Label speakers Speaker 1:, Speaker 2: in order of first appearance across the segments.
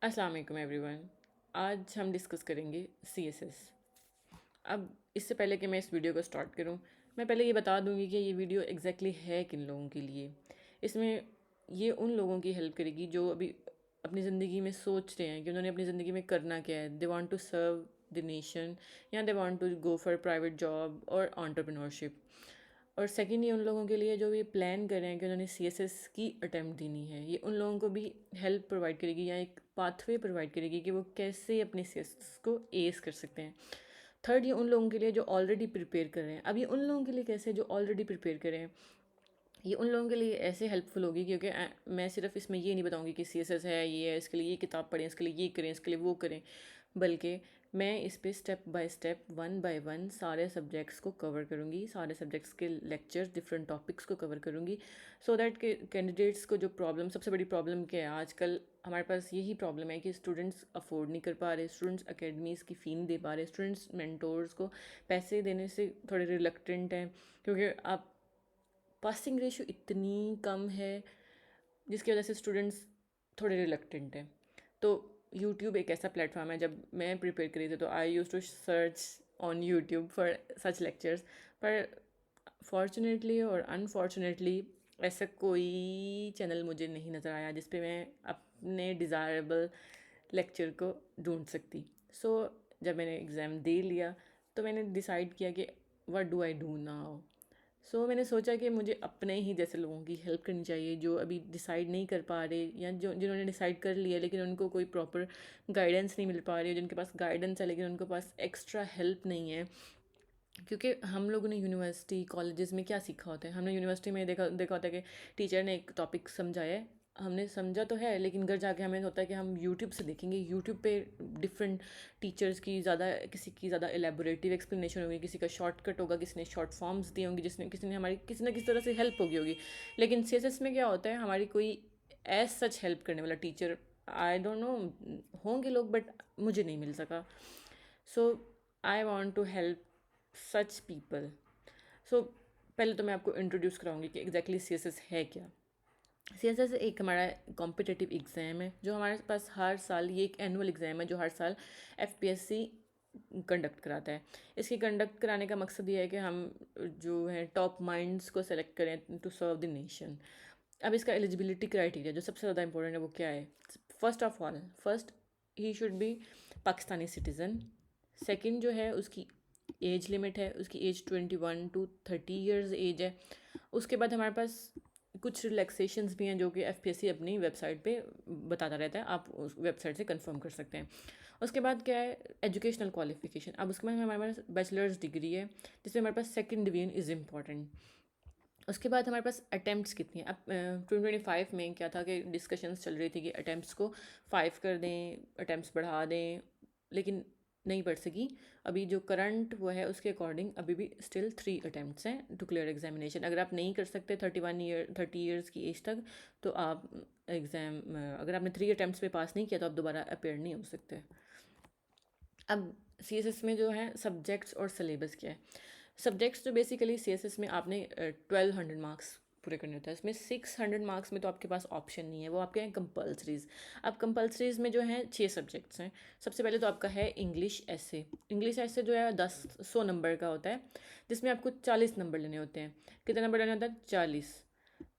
Speaker 1: अस्सलाम वालेकुम एवरीवन। आज हम डिस्कस करेंगे CSS। अब इससे पहले कि मैं इस वीडियो को स्टार्ट करूं, मैं पहले ये बता दूंगी कि ये वीडियो एग्जैक्टली है किन लोगों के लिए। इसमें ये उन लोगों की हेल्प करेगी जो अभी अपनी ज़िंदगी में सोच रहे हैं कि उन्होंने अपनी ज़िंदगी में करना क्या है। They want to serve the nation, या they want to go for private job और एंटरप्रेन्योरशिप। और सेकेंड, ये उन लोगों के लिए जो ये प्लान कर रहे हैं कि उन्होंने CSS की अटैम्प्ट देनी है। ये उन लोगों को भी हेल्प प्रोवाइड करेगी या एक पाथवे प्रोवाइड करेगी कि वो कैसे अपने CSS को एस कर सकते हैं। थर्ड, ये उन लोगों के लिए जो ऑलरेडी प्रिपेयर कर रहे हैं। अब ये उन लोगों के लिए कैसे, जो ऑलरेडी प्रिपेयर कर रहे हैं, ये उन लोगों के लिए ऐसे हेल्पफुल होगी क्योंकि मैं सिर्फ इसमें ये नहीं बताऊंगी कि CSS है, ये है, इसके लिए ये किताब पढ़ें, इसके लिए ये करें, इसके लिए वो करें, बल्कि मैं इस पे step by step, one by one सारे सब्जेक्ट्स को कवर करूँगी, सारे सब्जेक्ट्स के लेक्चर्स, डिफरेंट टॉपिक्स को कवर करूँगी, सो दैट के कैंडिडेट्स को जो प्रॉब्लम, सबसे बड़ी प्रॉब्लम क्या है आजकल हमारे पास, यही प्रॉब्लम है कि स्टूडेंट्स अफोर्ड नहीं कर पा रहे, स्टूडेंट्स अकेडमीज़ की फ़ी नहीं दे पा रहे, स्टूडेंट्स मेंटोर्स को पैसे देने से थोड़े रिलक्टेंट हैं क्योंकि आप पासिंग रेशियो इतनी कम है जिसकी वजह से स्टूडेंट्स थोड़े रिलक्टेंट हैं। तो यूट्यूब एक ऐसा प्लेटफॉर्म है, जब मैं प्रिपेयर करी थी तो I used to search on YouTube for such lectures, पर फॉर्चुनेटली और अनफॉर्चुनेटली ऐसा कोई चैनल मुझे नहीं नज़र आया जिस पे मैं अपने डिज़ायरेबल लेक्चर को ढूंढ सकती। सो जब मैंने एग्ज़ाम दे लिया तो मैंने डिसाइड किया कि what do I do now. मैंने सोचा कि मुझे अपने ही जैसे लोगों की हेल्प करनी चाहिए जो अभी डिसाइड नहीं कर पा रहे, या जो जिन्होंने डिसाइड कर लिया लेकिन उनको कोई प्रॉपर गाइडेंस नहीं मिल पा रही है, जिनके पास गाइडेंस है लेकिन उनके पास एक्स्ट्रा हेल्प नहीं है। क्योंकि हम लोगों ने यूनिवर्सिटी कॉलेजेस में क्या सीखा होता है, हमने यूनिवर्सिटी में देखा देखा होता है कि टीचर ने एक टॉपिक समझाया है, हमने समझा तो है, लेकिन घर जाके हमें होता है कि हम यूट्यूब से देखेंगे, यूट्यूब पे डिफरेंट टीचर्स की ज़्यादा, किसी की ज़्यादा एलेबोरेटिव एक्सप्लेनेशन होगी, किसी का शॉर्टकट होगा, किसी ने शॉर्ट फॉर्म्स दिए होंगे, जिसने किसी ने हमारी किसी ना किसी तरह से हेल्प होगी। लेकिन CSS में क्या होता है, हमारी कोई एज सच हेल्प करने वाला टीचर, आई डोंट नो, होंगे लोग बट मुझे नहीं मिल सका। So I want to help such people. So पहले तो मैं आपको इंट्रोड्यूस कराऊंगी कि एग्जैक्टली CSS है क्या। CSS एक हमारा कॉम्पिटिटिव एग्ज़ाम है जो हमारे पास हर साल, ये एक एनुअल एग्ज़ाम है जो हर साल FPSC कंडक्ट कराता है। इसकी कंडक्ट कराने का मकसद ये है कि हम जो है टॉप माइंड्स को सेलेक्ट करें टू सर्व द नेशन। अब इसका एलिजिबिलिटी क्राइटेरिया जो सबसे ज़्यादा इंपॉर्टेंट है वो क्या है। First of all, first, he should be Pakistani citizen. Second जो है उसकी एज लिमिट है, उसकी एज 21 to 30 ईयर्स एज है। उसके बाद हमारे पास कुछ रिलैक्सेशंस भी हैं जो कि FPSC अपनी वेबसाइट पे बताता रहता है, आप उस वेबसाइट से कंफर्म कर सकते हैं। उसके बाद क्या है, एजुकेशनल क्वालिफिकेशन। अब उसके बाद हमारे पास बैचलर्स डिग्री है जिसमें हमारे पास सेकंड डिवीजन इज़ इम्पॉर्टेंट। उसके बाद हमारे पास अटैम्प्ट्स कितनी हैं। अब 2025 में क्या था कि डिस्कशंस चल रही थी कि अटैम्प्ट्स को 5 कर दें, अटैम्प्ट्स बढ़ा दें, लेकिन नहीं बढ़ सकी। अभी जो करंट वो है उसके अकॉर्डिंग अभी भी स्टिल 3 अटैम्प्ट्स हैं टू क्लियर एग्जामिनेशन। अगर आप नहीं कर सकते 30 ईयर्स की एज तक, तो आप एग्ज़ाम, अगर आपने 3 अटैम्प्ट्स पे पास नहीं किया तो आप दोबारा अपेयर नहीं हो सकते। अब CSS में जो है सब्जेक्ट्स और सिलेबस क्या है। सब्जेक्ट्स जो बेसिकली CSS में आपने 1200 मार्क्स पूरे करने होते हैं, इसमें 600 मार्क्स में तो आपके पास ऑप्शन नहीं है, वो आपके हैं कंपल्सरीज। अब कंपल्सरीज में जो है 6 सब्जेक्ट्स हैं। सबसे पहले तो आपका है इंग्लिश ऐसे। इंग्लिश ऐसे जो है 100 नंबर का होता है, जिसमें आपको 40 नंबर लेने होते हैं। कितने नंबर लेने होता है? 40।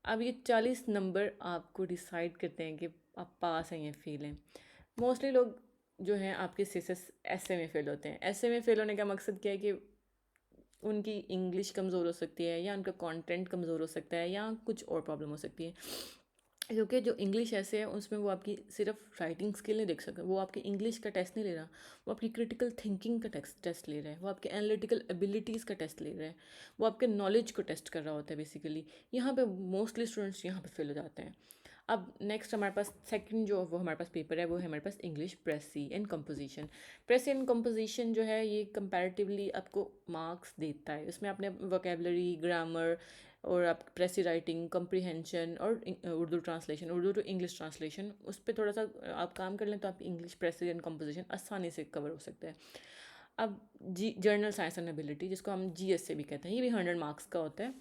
Speaker 1: अब ये 40 नंबर आपको डिसाइड करते हैं कि आप पास हैं या फेल हैं। मोस्टली लोग जो हैं आपके CSS ऐसे में फ़ेल होते हैं। ऐसे में फ़ेल होने का मकसद क्या है कि उनकी इंग्लिश कमज़ोर हो सकती है, या उनका कंटेंट कमज़ोर हो सकता है, या कुछ और प्रॉब्लम हो सकती है। क्योंकि जो इंग्लिश ऐसे है उसमें वो आपकी सिर्फ राइटिंग स्किल नहीं देख सकता, वो आपकी इंग्लिश का टेस्ट नहीं ले रहा, वो आपकी क्रिटिकल थिंकिंग का टेस्ट ले रहा है, वो आपके एनालिटिकल एबिलिटीज़ का टेस्ट ले रहा है, वो आपके नॉलेज को टेस्ट कर रहा होता है बेसिकली। यहाँ पे मोस्टली स्टूडेंट्स यहाँ पे फेल हो जाते हैं। अब नेक्स्ट हमारे पास सेकंड जो वो हमारे पास पेपर है वो है हमारे पास English precis and composition. Precis and composition जो है ये कंपैरेटिवली आपको मार्क्स देता है। इसमें आपने वोकेबलरी, ग्रामर, और आप प्रेसी राइटिंग, कम्प्रीहेंशन, और Urdu translation, Urdu to English translation, उस पर थोड़ा सा आप काम कर लें तो आप इंग्लिश प्रेसी एंड कंपोजिशन आसानी से कवर हो सकता है। अब जर्नल साइंस एंड एबिलिटी, जिसको हम GS से भी कहते हैं, ये भी 100 मार्क्स का होता है।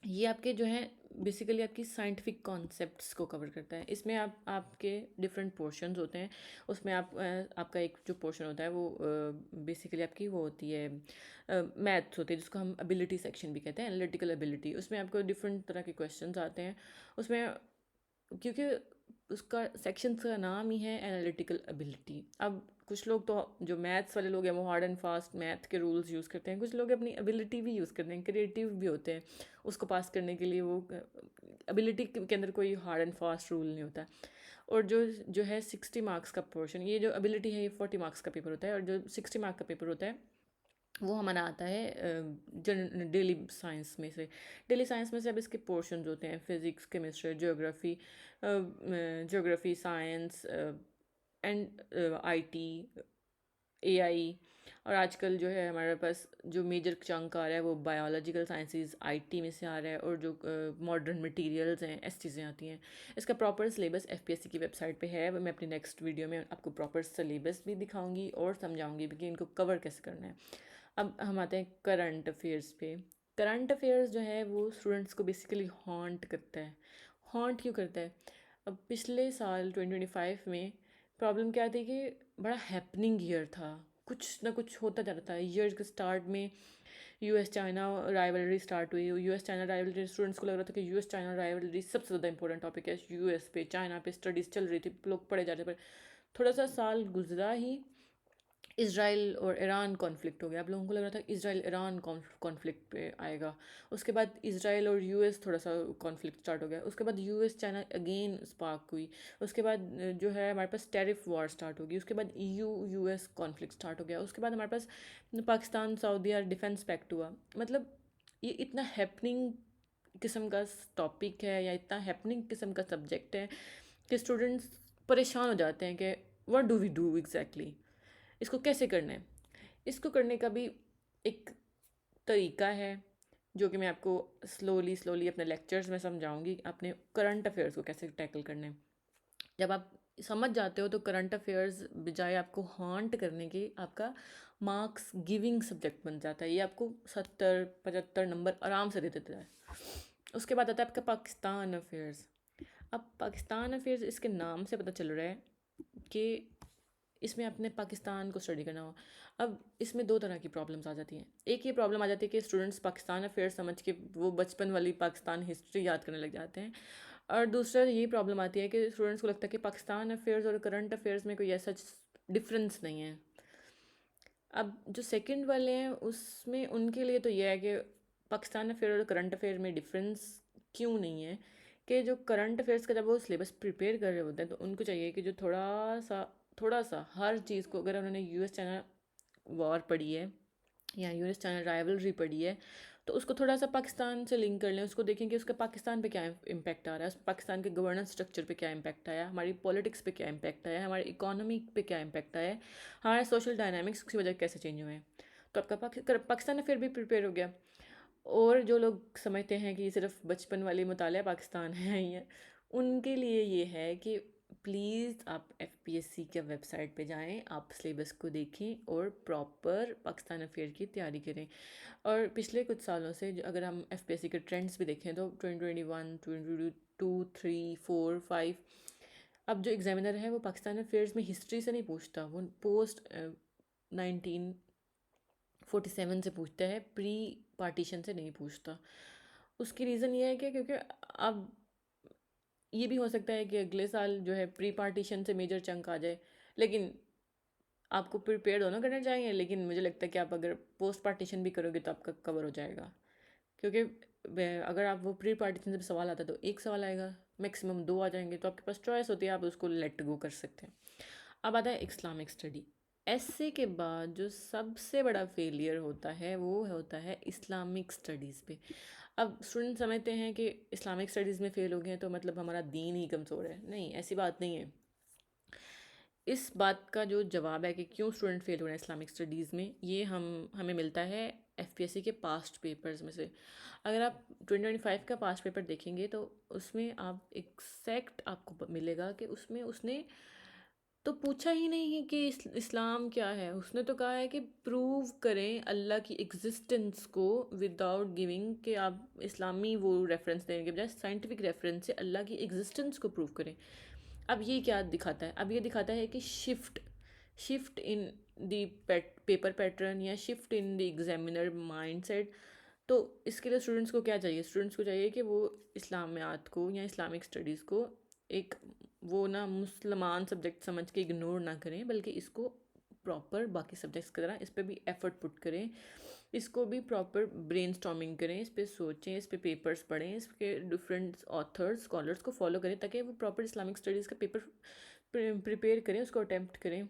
Speaker 1: ये आपके जो है बेसिकली आपकी साइंटिफिक कॉन्सेप्ट्स को कवर करता है। इसमें आपके डिफरेंट पोर्शंस होते हैं। उसमें आपका एक जो पोर्शन होता है वो बेसिकली आपकी वो होती है मैथ्स होती है, जिसको हम एबिलिटी सेक्शन भी कहते हैं, एनालिटिकल एबिलिटी। उसमें आपको डिफरेंट तरह के क्वेश्चंस आते हैं उसमें, क्योंकि उसका सेक्शन का नाम ही है एनालिटिकल एबिलिटी। अब कुछ लोग तो जो मैथ्स वाले लोग हैं वो हार्ड एंड फास्ट मैथ के रूल्स यूज़ करते हैं, कुछ लोग अपनी एबिलिटी भी यूज़ करते हैं, क्रिएटिव भी होते हैं उसको पास करने के लिए। वो एबिलिटी के अंदर कोई हार्ड एंड फास्ट रूल नहीं होता। और जो है 60 मार्क्स का पोर्शन, ये जो एबिलिटी है ये 40 मार्क्स का पेपर होता है, और जो 60 मार्क का पेपर होता है वो हमारा आता है डेली साइंस में से। डेली साइंस में से अब इसके पोर्शंस होते हैं physics, chemistry, geography, science and IT, AI. और आजकल जो है हमारे पास जो मेजर चंक आ रहा है वो बायोलॉजिकल साइंसेज आईटी में से आ रहा है, और जो मॉडर्न मटेरियल्स हैं ऐसी चीज़ें आती हैं। इसका प्रॉपर सिलेबस एफपीएससी की वेबसाइट पे है। मैं अपनी नेक्स्ट वीडियो में आपको प्रॉपर सिलेबस भी दिखाऊंगी और समझाऊंगी कि इनको कवर कैसे करना है। अब हम आते हैं करंट अफेयर्स पे। करंट अफेयर्स जो है वो स्टूडेंट्स को बेसिकली हॉन्ट करता है। हॉन्ट क्यों करता है? अब पिछले साल 2025 में प्रॉब्लम क्या थी कि बड़ा हैपनिंग ईयर था, कुछ ना कुछ होता जा रहा था। ईयर के स्टार्ट में यूएस चाइना राइवलरी स्टार्ट हुई। यूएस चाइना राइवलरी, स्टूडेंट्स को लग रहा था कि यूएस चाइना राइवलरी सबसे ज़्यादा इंपॉर्टेंट टॉपिक है, यूएस पे चाइना पे स्टडीज़ चल रही थी, लोग पढ़े जा रहे थे। पर थोड़ा सा साल गुजरा ही इसराइल और ईरान कॉन्फ्लिक्ट हो गया। आप लोगों को लग रहा था इसराइल ईरान कॉन्फ्लिक्ट पे आएगा। उसके बाद इसराइल और यूएस थोड़ा सा कॉन्फ्लिक्ट स्टार्ट हो गया। उसके बाद यूएस चाइना अगेन स्पार्क हुई। उसके बाद जो है हमारे पास टैरिफ वॉर स्टार्ट होगी। उसके बाद ईयू यूएस कॉन्फ्लिक्ट स्टार्ट हो गया। उसके बाद हमारे पास पाकिस्तान सऊदी डिफेंस पैक्ट हुआ। मतलब ये इतना हैपनिंग किस्म का टॉपिक है या इतना हैपनिंग किस्म का सब्जेक्ट है कि स्टूडेंट्स परेशान हो जाते हैं कि what do we do exactly, इसको कैसे करना है। इसको करने का भी एक तरीका है जो कि मैं आपको स्लोली स्लोली अपने लेक्चर्स में समझाऊंगी। अपने करंट अफेयर्स को कैसे टैकल करना है, जब आप समझ जाते हो तो करंट अफेयर्स बजाय आपको हॉन्ट करने के आपका मार्क्स गिविंग सब्जेक्ट बन जाता है। ये आपको 70-75 नंबर आराम से दे देता है। उसके बाद आता है आपका पाकिस्तान अफेयर्स। अब पाकिस्तान अफेयर्स इसके नाम से पता चल रहा है कि इसमें अपने पाकिस्तान को स्टडी करना हो। अब इसमें दो तरह की प्रॉब्लम्स आ जाती हैं। एक ये प्रॉब्लम आ जाती है कि स्टूडेंट्स पाकिस्तान अफेयर्स समझ के वो बचपन वाली पाकिस्तान हिस्ट्री याद करने लग जाते हैं। और दूसरा ये प्रॉब्लम आती है कि स्टूडेंट्स को लगता है कि पाकिस्तान अफेयर्स और करंट अफेयर्स में कोई ऐसा डिफरेंस नहीं है। अब जो सेकंड वाले हैं उसमें उनके लिए तो ये है कि पाकिस्तान अफेयर और करंट अफेयर में डिफरेंस क्यों नहीं है, कि जो करंट अफेयर्स का जब वो सिलेबस प्रिपेयर कर रहे होते हैं तो उनको चाहिए कि जो थोड़ा सा हर चीज़ को, अगर उन्होंने यूएस चाइना वॉर पढ़ी है या यूएस चाइना राइवलरी पढ़ी है तो उसको थोड़ा सा पाकिस्तान से लिंक कर लें। उसको देखें कि उसका पाकिस्तान पे क्या इम्पैक्ट आ रहा है, पाकिस्तान के गवर्नेंस स्ट्रक्चर पे क्या इम्पैक्ट आया, हमारी पॉलिटिक्स पे क्या इम्पैक्ट आया, हमारी इकोनॉमी पे क्या इम्पैक्ट आया, हमारे सोशल डायनामिक्स की वजह कैसे चेंज हुए हैं। तो आपका पाकिस्तान फिर भी प्रिपेयर हो गया। और जो लोग समझते हैं कि सिर्फ बचपन वाली मुतालिया पाकिस्तान है, ये उनके लिए ये है कि प्लीज़ आप एफपीएससी के वेबसाइट पे जाएं, आप सिलेबस को देखें और प्रॉपर पाकिस्तान अफेयर की तैयारी करें। और पिछले कुछ सालों से अगर हम एफपीएससी के ट्रेंड्स भी देखें तो 2021, 2022, 3, 4, 5, अब जो एग्जामिनर है वो पाकिस्तान अफेयर्स में हिस्ट्री से नहीं पूछता, वो पोस्ट 1947 से पूछता है, प्री पार्टीशन से नहीं पूछता। उसकी रीज़न ये है कि क्योंकि अब ये भी हो सकता है कि अगले साल जो है प्री पार्टीशन से मेजर चंक आ जाए, लेकिन आपको प्रिपेयर दोनों करने चाहिए। लेकिन मुझे लगता है कि आप अगर पोस्ट पार्टीशन भी करोगे तो आपका कवर हो जाएगा, क्योंकि अगर आप वो प्री पार्टीशन से सवाल आता है तो एक सवाल आएगा, मैक्सिमम दो आ जाएंगे, तो आपके पास चॉइस होती है, आप उसको लेट गो कर सकते हैं। अब आता है इस्लामिक स्टडी। एसए के बाद जो सबसे बड़ा फेलियर होता है वो होता है इस्लामिक स्टडीज़ पे। अब स्टूडेंट समझते हैं कि इस्लामिक स्टडीज़ में फ़ेल हो गए तो मतलब हमारा दीन ही कमज़ोर है। नहीं, ऐसी बात नहीं है। इस बात का जो जवाब है कि क्यों स्टूडेंट फेल हो रहे हैं इस्लामिक स्टडीज़ में, ये हमें मिलता है एफपीएससी के पास्ट पेपर्स में से। अगर आप 2025 का पास्ट पेपर देखेंगे तो उसमें आप एग्जैक्ट आपको मिलेगा कि उसमें उसने तो पूछा ही नहीं है कि इस्लाम क्या है, उसने तो कहा है कि प्रूव करें अल्लाह की एग्जिस्टेंस को विदाउट गिविंग, कि आप इस्लामी वो रेफरेंस देने के बजाय साइंटिफिक रेफरेंस से अल्लाह की एग्जिस्टेंस को प्रूव करें। अब ये क्या दिखाता है? अब ये दिखाता है कि shift in the paper pattern या shift in the examiner mindset. तो इसके लिए स्टूडेंट्स को क्या चाहिए? स्टूडेंट्स को चाहिए कि वो इस्लामियात को या इस्लामिक स्टडीज़ को एक वो ना मुसलमान सब्जेक्ट समझ के इग्नोर ना करें, बल्कि इसको प्रॉपर बाकी सब्जेक्ट्स की तरह इस पर भी एफर्ट पुट करें, इसको भी प्रॉपर ब्रेनस्टॉर्मिंग करें, इस पर सोचें, इस पर पेपर्स पढ़ें, इसके डिफरेंट ऑथर्स स्कॉलर्स को फॉलो करें, ताकि वो प्रॉपर इस्लामिक स्टडीज़ का पेपर प्रिपेयर करें, उसको अटैम्प्ट करें।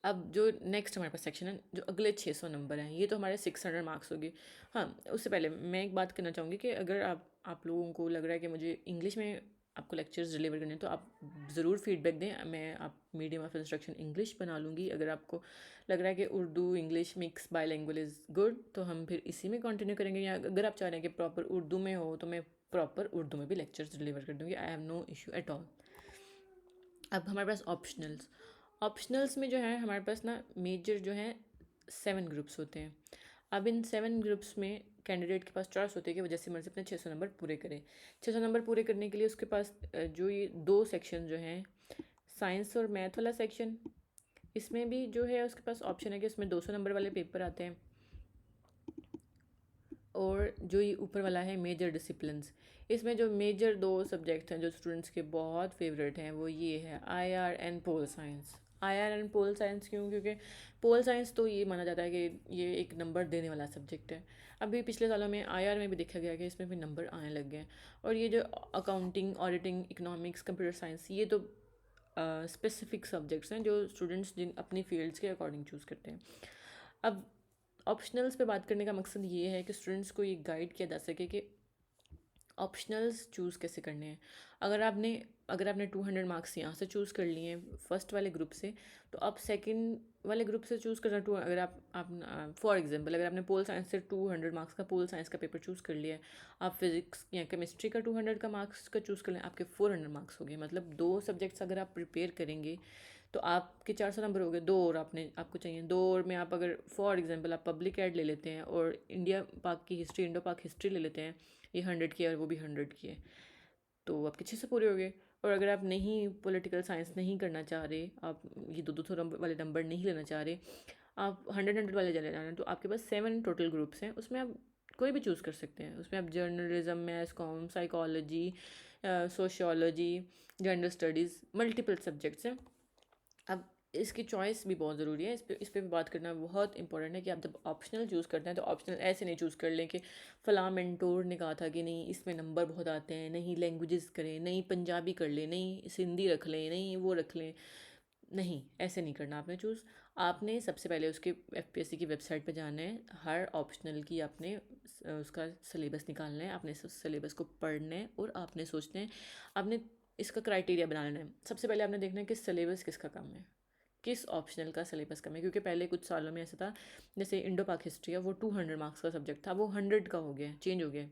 Speaker 1: अब जो नेक्स्ट हमारे पास सेक्शन है, जो अगले 600 नंबर हैं, ये तो हमारे 600 मार्क्स होगी। हाँ, उससे पहले मैं एक बात कहना चाहूँगी कि अगर आप लोगों को लग रहा है कि मुझे इंग्लिश में आपको लेक्चर्स डिलीवर करने हैं, तो आप ज़रूर फीडबैक दें। मैं आप मीडियम ऑफ इंस्ट्रक्शन इंग्लिश बना लूँगी। अगर आपको लग रहा है कि Urdu English mix bilingual is good, तो हम फिर इसी में कंटिन्यू करेंगे। या अगर आप चाह रहे हैं कि प्रॉपर उर्दू में हो, तो मैं प्रॉपर उर्दू में भी लेक्चर्स डिलीवर कर दूँगी। I have no issue at all. अब हमारे पास ऑप्शनल्स में जो है हमारे पास ना मेजर जो है 7 ग्रुप्स होते हैं। अब इन 7 ग्रुप्स में कैंडिडेट के पास चॉइस होती है कि वो जैसे मर्जी अपने 600 नंबर पूरे करे। 600 नंबर पूरे करने के लिए उसके पास जो ये 2 सेक्शन जो हैं, साइंस और मैथ वाला सेक्शन, इसमें भी जो है उसके पास ऑप्शन है कि उसमें 200 नंबर वाले पेपर आते हैं। और जो ये ऊपर वाला है मेजर डिसिप्लिन्स, इसमें जो मेजर 2 सब्जेक्ट हैं जो स्टूडेंट्स के बहुत फेवरेट हैं, वो ये है IR and pol science. IR and pol science क्यों? क्योंकि पोल साइंस तो ये माना जाता है कि ये एक नंबर देने वाला सब्जेक्ट है। अभी पिछले सालों में IR में भी देखा गया कि इसमें भी नंबर आने लग गए हैं। और ये जो accounting, auditing, economics, computer science, ये तो स्पेसिफिक सब्जेक्ट्स हैं जो स्टूडेंट्स जिन अपनी फील्ड्स के अकॉर्डिंग चूज़ करते हैं। अब ऑप्शनल्स पे बात करने का मकसद ये है कि स्टूडेंट्स को ये गाइड किया जा सके कि ऑप्शनल्स चूज़ कैसे करने हैं। अगर आपने 200 मार्क्स यहाँ से चूज़ कर लिए हैं फर्स्ट वाले ग्रुप से, तो आप सेकंड वाले ग्रुप से चूज़ करना। अगर आप फॉर एग्जांपल अगर आपने पोल साइंस से 200 मार्क्स का पोल साइंस का पेपर चूज़ कर लिया है, आप फिजिक्स या केमिस्ट्री का 200 का मार्क्स का चूज़ कर लें, आपके 400 मार्क्स हो गए। मतलब 2 सब्जेक्ट्स अगर आप प्रिपेयर करेंगे तो आपके 400 नंबर हो गए। 2 और आपको चाहिए, 2 और में आप अगर फॉर एग्जांपल आप पब्लिक एड ले लेते हैं और इंडिया पाक की हिस्ट्री, इंडो पाक हिस्ट्री ले लेते हैं, ये 100 की है और वो भी 100 की है, तो आपके 600 पूरे हो गए। और अगर आप नहीं पॉलिटिकल साइंस नहीं करना चाह रहे, आप ये 200 वाले नंबर नहीं लेना चाह रहे, आप 100 वाले चले जा रहे हैं, तो आपके पास 7 टोटल ग्रुप्स हैं। उसमें आप कोई भी चूज़ कर सकते हैं। उसमें आप journalism, maths, com, psychology, sociology, gender studies, multiple subjects हैं। अब इसकी चॉइस भी बहुत ज़रूरी है। इस पे भी बात करना बहुत इंपॉर्टेंट है कि आप जब ऑप्शनल चूज़ करते हैं तो ऑप्शनल ऐसे नहीं चूज़ कर लें कि फ़लाँ मेंटोर ने कहा था कि नहीं इसमें नंबर बहुत आते हैं, नहीं लैंग्वेजेस करें, नहीं पंजाबी कर लें, नहीं सिंधी रख लें, नहीं वो रख लें। नहीं, ऐसे नहीं करना आपने चूज़। आपने सबसे पहले उसके FPSC की वेबसाइट पे जाना है, हर ऑप्शनल की आपने उसका सिलेबस निकालना है, आपने सिलेबस को पढ़ना है और आपने सोचना है, आपने इसका क्राइटेरिया बना लेना है। सबसे पहले आपने देखना है कि सिलेबस किसका कम है, किस ऑप्शनल का सिलेबस कम है। क्योंकि पहले कुछ सालों में ऐसा था, जैसे इंडो पाक हिस्ट्री है, वो 200 मार्क्स का सब्जेक्ट था, वो 100 का हो गया, चेंज हो गया।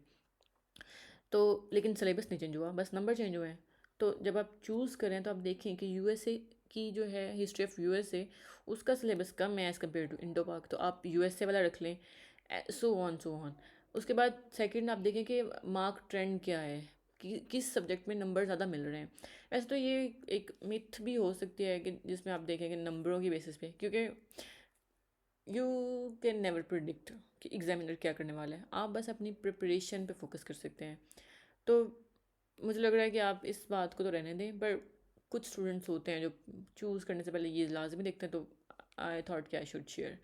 Speaker 1: तो लेकिन सिलेबस नहीं चेंज हुआ, बस नंबर चेंज हुए हैं। तो जब आप चूज़ करें तो आप देखें कि USA की जो है हिस्ट्री ऑफ USA, उसका सिलेबस कम है एज़ कम्पेयर टू इंडो पाक, तो आप USA वाला रख लें। So on. उसके बाद सेकंड आप देखें कि मार्क ट्रेंड क्या है, कि किस सब्जेक्ट में नंबर ज़्यादा मिल रहे हैं। वैसे तो ये एक मिथ भी हो सकती है कि जिसमें आप देखेंगे नंबरों की बेसिस पे, क्योंकि यू कैन नेवर प्रिडिक्ट कि एग्जामिनर क्या करने वाला है। आप बस अपनी प्रिपरेशन पे फोकस कर सकते हैं। तो मुझे लग रहा है कि आप इस बात को तो रहने दें, पर कुछ स्टूडेंट्स होते हैं जो चूज़ करने से पहले ये लाजमी देखते हैं, तो आई थॉट कि आई शुड शेयर।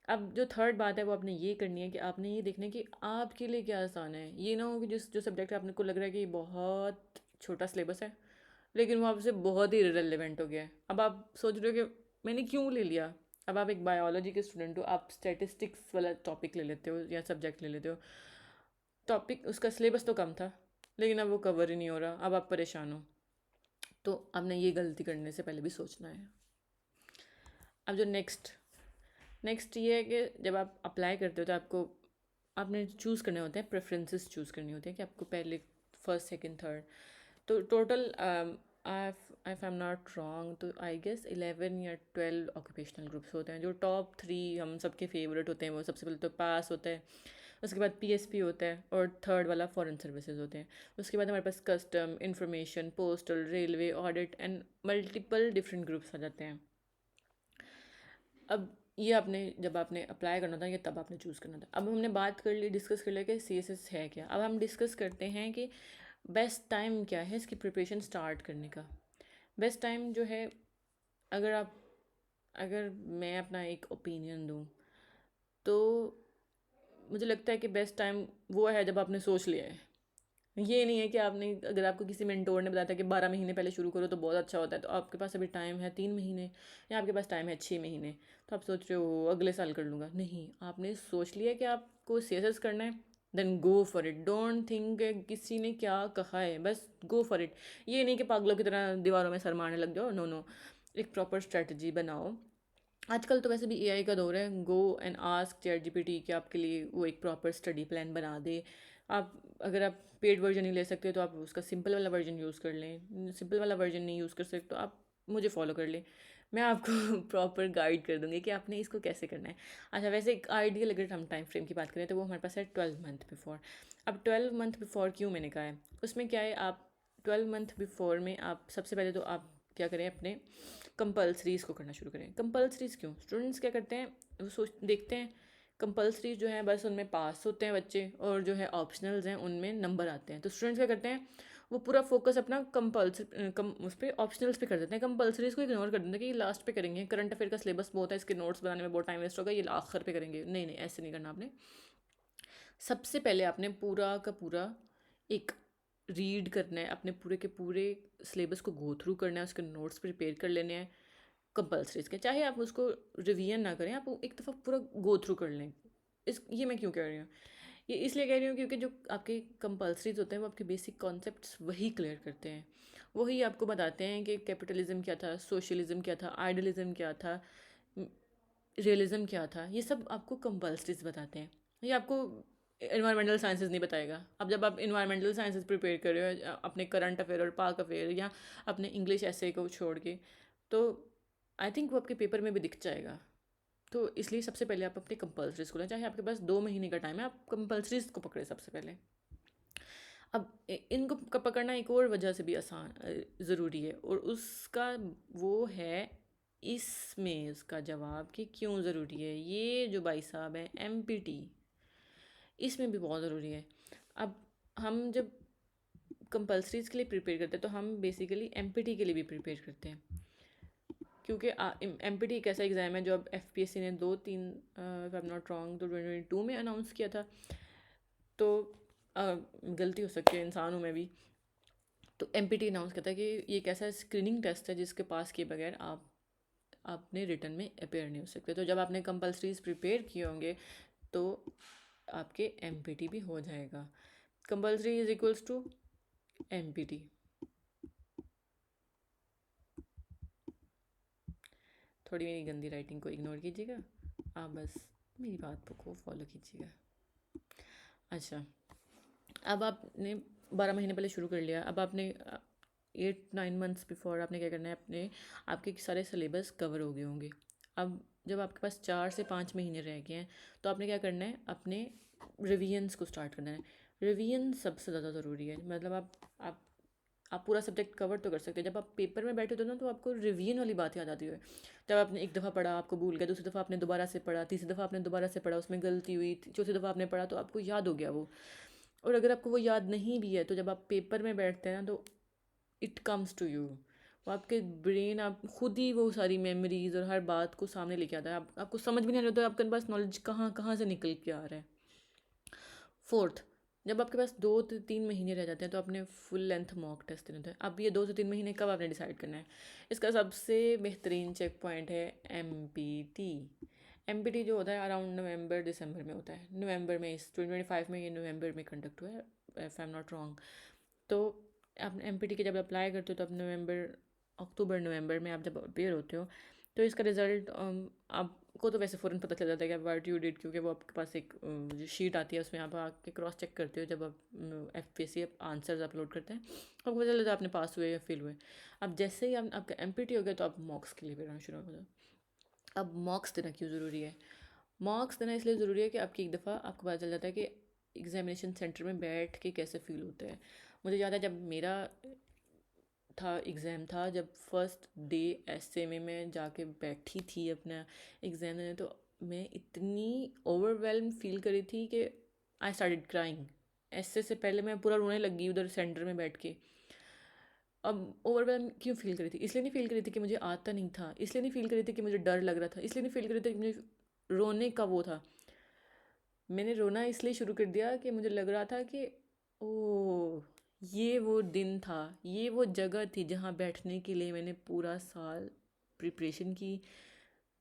Speaker 1: अब जो थर्ड बात है वो आपने ये करनी है कि आपने ये देखना है कि आपके लिए क्या आसान है। ये ना हो कि जो सब्जेक्ट आपने को लग रहा है कि बहुत छोटा सिलेबस है, लेकिन वो आपसे बहुत ही रिलेवेंट हो गया है। अब आप सोच रहे हो कि मैंने क्यों ले लिया। अब आप एक बायोलॉजी के स्टूडेंट हो, आप स्टैटिस्टिक्स वाला टॉपिक ले लेते हो या सब्जेक्ट ले लेते हो, टॉपिक उसका सिलेबस तो कम था, लेकिन अब वो कवर ही नहीं हो रहा, अब आप परेशान हो। तो आपने ये गलती करने से पहले भी सोचना है। अब जो नेक्स्ट ये है कि जब आप अप्लाई करते हो तो आपने चूज़ करने होते हैं, प्रेफरेंसेस चूज़ करनी होती है कि आपको पहले फर्स्ट सेकंड थर्ड। तो total if I am not wrong तो आई गेस 11 या 12 ऑक्यूपेशनल ग्रुप्स होते हैं, जो टॉप 3 हम सबके फेवरेट होते हैं। वो सबसे पहले तो पास होता है, उसके बाद पीएसपी होता है, और थर्ड वाला फॉरेन सर्विसेज होते हैं। उसके बाद हमारे पास custom, information, postal, railway, audit and multiple different groups आ जाते हैं। अब ये आपने जब आपने अप्लाई करना था, ये तब आपने चूज़ करना था। अब हमने बात कर ली, डिस्कस कर लिया कि सीएसएस है क्या। अब हम डिस्कस करते हैं कि बेस्ट टाइम क्या है इसकी प्रिपरेशन स्टार्ट करने का। बेस्ट टाइम जो है, अगर आप अगर मैं अपना एक ओपिनियन दूँ तो मुझे लगता है कि बेस्ट टाइम वो है जब आपने सोच लिया है। ये नहीं है कि आपने, अगर आपको किसी मेंटोर ने बताया था कि 12 महीने पहले शुरू करो तो बहुत अच्छा होता है, तो आपके पास अभी टाइम है 3 महीने, या आपके पास टाइम है 6 महीने, तो आप सोच रहे हो अगले साल कर लूँगा। नहीं, आपने सोच लिया कि आपको सीएसएस करना है, then go for it. Don't think किसी ने क्या कहा है, बस गो फॉर इट। ये नहीं कि पागलों की तरह दीवारों में सर मारने लग जाओ, नो नो। एक प्रॉपर स्ट्रेटजी बनाओ। आजकल तो वैसे भी एआई का दौर है, go and ask chat GPT कि आपके लिए वो एक प्रॉपर स्टडी प्लान बना दे। आप, अगर आप पेड वर्जन नहीं ले सकते तो आप उसका सिंपल वाला वर्जन यूज़ कर लें। सिंपल वाला वर्जन नहीं यूज़ कर सकते तो आप मुझे फॉलो कर लें, मैं आपको प्रॉपर गाइड कर दूँगी कि आपने इसको कैसे करना है। अच्छा, वैसे एक आइडियल अगर हम टाइम फ्रेम की बात करें तो वो हमारे पास है 12 मंथ बिफोर। अब 12 मंथ बिफोर क्यों मैंने कहा है, उसमें क्या है, आप 12 मंथ बिफोर में आप सबसे पहले तो आप क्या करें, अपने कंपल्सरीज़ को करना शुरू करें। कंपल्सरीज़ क्यों, स्टूडेंट्स क्या करते हैं, वो सोच देखते हैं कंपल्सरीज जो है बस उनमें पास होते हैं बच्चे, और जो है ऑप्शनल्स हैं उनमें नंबर आते हैं। तो स्टूडेंट्स क्या करते हैं, वो पूरा फोकस अपना उस पर ऑप्शनल्स पे कर देते हैं, कंपल्सरीज को इग्नोर कर देते हैं कि ये लास्ट पे करेंगे, करंट अफेयर का सिलेबस बहुत है, इसके नोट्स बनाने में बहुत टाइम वेस्ट होगा, ये आखिर पे करेंगे। नहीं नहीं, ऐसे नहीं करना आपने। सबसे पहले आपने पूरा का पूरा एक रीड करना है, अपने पूरे के पूरे सिलेबस को गो थ्रू करना है, उसके नोट्स प्रिपेयर कर लेने हैं कंपल्सरीज के। चाहे आप उसको रिवीजन ना करें, आप एक दफ़ा पूरा गो थ्रू कर लें। ये मैं क्यों कह रही हूँ, ये इसलिए कह रही हूँ क्योंकि जो आपके कंपल्सरीज होते हैं वो आपके बेसिक कॉन्सेप्ट्स वही क्लियर करते हैं। वही आपको बताते हैं कि कैपिटलिज्म क्या था, सोशलिज्म क्या था, आइडलिज्म क्या था, रियलिज्म क्या था। ये सब आपको कंपल्सरीज बताते हैं। ये आपको इन्वायरमेंटल साइंसेज नहीं बताएगा। अब जब आप इन्वायरमेंटल साइंसेज प्रिपेयर कर रहे हो अपने करंट अफेयर और पाक अफेयर, या अपने इंग्लिश ऐसे को छोड़ के, तो आई थिंक वो आपके पेपर में भी दिख जाएगा। तो इसलिए सबसे पहले आप अपने कंपल्सरीज को लें, चाहे आपके पास 2 महीने का टाइम है, आप कंपल्सरीज को पकड़े सबसे पहले। अब इनको पकड़ना एक और वजह से भी आसान ज़रूरी है, और उसका वो है, इसमें उसका जवाब कि क्यों ज़रूरी है। ये जो भाई साहब हैं एमपीटी, इसमें भी बहुत ज़रूरी है। अब हम जब कंपल्सरीज के लिए प्रिपेयर करते हैं तो हम बेसिकली एमपीटी के लिए भी प्रिपेयर करते हैं, क्योंकि एमपीटी एक ऐसा एग्ज़ाम है जो अब एफपीएससी ने 2-3, if I am not wrong, तो 2022 में अनाउंस किया था। तो गलती हो सकती है, इंसान हूँ मैं भी। तो एमपीटी अनाउंस करता है कि ये एक ऐसा स्क्रीनिंग टेस्ट है जिसके पास किए बगैर आप अपने रिटर्न में अपेयर नहीं हो सकते। तो जब आपने कंपल्सरीज प्रिपेयर किए होंगे तो आपके एमपीटी भी हो जाएगा। Compulsory is equals to MPT. थोड़ी मेरी गंदी राइटिंग को इग्नोर कीजिएगा, आप बस मेरी बात को फॉलो कीजिएगा। अच्छा, अब आपने 12 महीने पहले शुरू कर लिया। अब आपने 8-9 मंथ्स बिफोर आपने क्या करना है, अपने आपके सारे सिलेबस कवर हो गए होंगे। अब जब आपके पास 4 से 5 महीने रह गए हैं तो आपने क्या करना है, अपने रिवीजन्स को स्टार्ट करना है। रिवीजन सबसे ज़्यादा ज़रूरी है। मतलब आप पूरा सब्जेक्ट कवर तो कर सकते हैं, जब आप पेपर में बैठे हो ना तो आपको रिवीजन वाली बात याद आती है। जब आपने एक दफ़ा पढ़ा आपको भूल गया, दूसरी दफ़ा आपने दोबारा से पढ़ा, तीसरी दफ़ा आपने दोबारा से पढ़ा, उसमें गलती हुई, चौथी दफ़ा आपने पढ़ा तो आपको याद हो गया वो। और अगर आपको वो याद नहीं भी है तो जब आप पेपर में बैठते हैं ना तो इट कम्स टू यू, वो आपके ब्रेन आप खुद ही वो सारी मेमोरीज और हर बात को सामने लेके आता है। आपको समझ भी नहीं आता आपके पास नॉलेज कहाँ कहाँ से निकल के आ रहा है। फोर्थ, जब आपके पास 2 से 3 महीने रह जाते हैं तो आपने फुल लेंथ मॉक टेस्ट देना होता है। अब ये 2 से 3 महीने कब आपने डिसाइड करना है, इसका सबसे बेहतरीन चेक पॉइंट है एमपीटी। एमपीटी जो होता है अराउंड नवंबर दिसंबर में होता है। नवंबर में, इस 2025 में, ये नवंबर में कंडक्ट हुआ है if I am not wrong. तो आप एमपीटी के जब अप्लाई करते हो तो आप नवंबर, अक्टूबर नवंबर में आप जब अपेयर होते हो तो इसका रिज़ल्ट आपको तो वैसे फ़ौरन पता चल जाता है कि आप व्हाट यू डिड, क्योंकि वो आपके पास एक जो शीट आती है उसमें आप आके क्रॉस चेक करते हो जब आप FPSC आंसर्स अपलोड करते हैं, आपको पता चल जाता है आपने पास हुए या फेल हुए। अब जैसे ही आपका MPT हो गया तो आप मॉक्स के लिए भी रहना शुरू हो जाओ। अब मॉक्स देना क्यों ज़रूरी है? मॉक्स देना इसलिए ज़रूरी है कि आपकी एक दफ़ा आपको पता चल जाता है कि एग्जामिनेशन सेंटर में बैठ के कैसे फ़ील होता है। मुझे याद है जब मेरा था एग्ज़ाम था, जब फर्स्ट डे ऐसे में मैं जाके बैठी थी अपना एग्ज़ाम देने, तो मैं इतनी ओवरवेलम फील करी थी कि आई स्टार्टेड क्राइंग। ऐसे से पहले मैं पूरा रोने लगी उधर सेंटर में बैठ के। अब ओवरवेलम क्यों फील करी थी? इसलिए नहीं फील करी थी कि मुझे आता नहीं था, इसलिए नहीं फील करी थी कि मुझे डर लग रहा था, इसलिए नहीं फील करी थी कि मुझे रोने का वो था। मैंने रोना इसलिए शुरू कर दिया कि मुझे लग रहा था कि ओ, ये वो दिन था, ये वो जगह थी जहाँ बैठने के लिए मैंने पूरा साल प्रिपरेशन की,